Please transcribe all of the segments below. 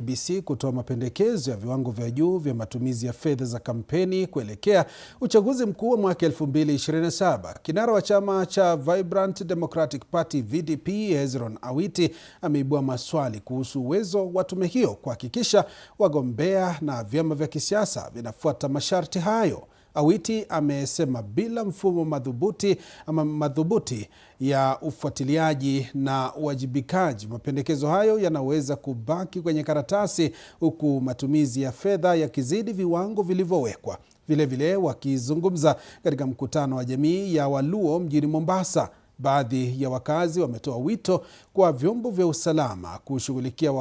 IEBC kutoa mapendekezo ya viwango vya juu vya matumizi ya fedha za kampeni kuelekea uchaguzi mkuu wa mwaka 2027. Kinara wa chama cha Vibrant Democratic Party VDP Hezron Awiti ameibua maswali kuhusu uwezo wa tume hiyo kuhakikisha wagombea na vyama vya kisiasa vinafuata masharti hayo. Awiti amesema bila mfumo madhubuti ya ufuatiliaji na uwajibikaji, mapendekezo hayo yanaweza kubaki kwenye karatasi, huku matumizi ya fedha yakizidi viwango vilivyowekwa. Vilevile, wakizungumza katika mkutano wa jamii ya Waluo mjini Mombasa, baadhi ya wakazi wametoa wito kwa vyombo vya usalama kushughulikia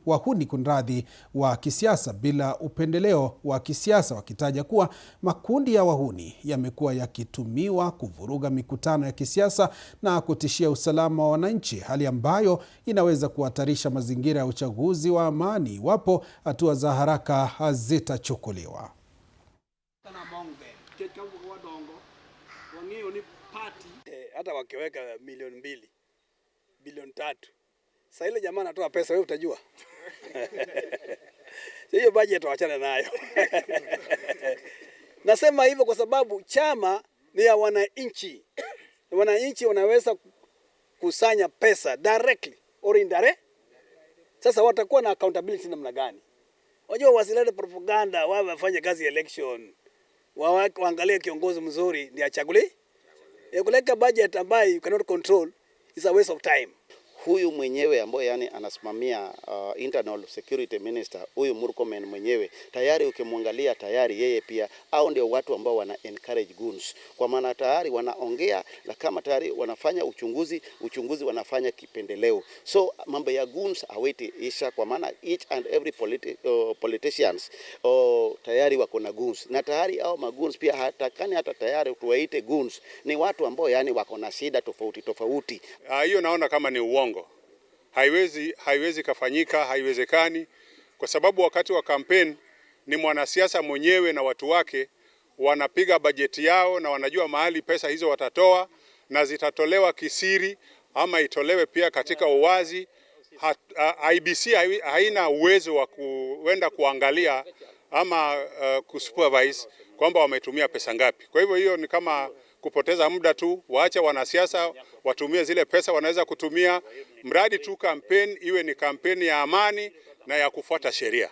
wahuni wa kisiasa bila upendeleo wa kisiasa, wakitaja kuwa makundi ya wahuni yamekuwa yakitumiwa kuvuruga mikutano ya kisiasa na kutishia usalama wa wananchi, hali ambayo inaweza kuhatarisha mazingira ya uchaguzi wa amani iwapo hatua za haraka hazitachukuliwa. Hata wakiweka milioni 2, bilioni 3, sasa ile jamaa anatoa pesa, wewe utajua. Hiyo budget waachana nayo. Nasema hivyo kwa sababu chama ni ya wananchi. Wananchi wanaweza kusanya pesa directly or indirect. Sasa watakuwa na accountability namna gani? Wajua wasilete propaganda, wao wafanye kazi election. Waangalie kiongozi mzuri ndiye achaguliwe. Kuleka budget ambayo you cannot control is a waste of time. Huyu mwenyewe ambaye yani anasimamia internal security minister, huyu Murkomen mwenyewe tayari ukimwangalia tayari yeye pia au ndio watu ambao wana encourage goons, kwa maana tayari wanaongea na kama tayari wanafanya uchunguzi wanafanya kipendeleo. So mambo ya goons haweti isha, kwa maana each and every politicians tayari wako na goons, na tayari au magoons pia hata tayari tuwaite goons ni watu ambao yani wako na shida tofauti. Hiyo naona kama ni uongo. Haiwezi kafanyika, haiwezekani, kwa sababu wakati wa kampeni ni mwanasiasa mwenyewe na watu wake wanapiga bajeti yao na wanajua mahali pesa hizo watatoa, na zitatolewa kisiri ama itolewe pia katika uwazi. IEBC haina uwezo wa kuenda kuangalia ama kusupervise kwamba wametumia pesa ngapi. Kwa hivyo hiyo ni kama kupoteza muda tu. Waache wanasiasa watumie zile pesa wanaweza kutumia, mradi tu kampeni iwe ni kampeni ya amani na ya kufuata sheria.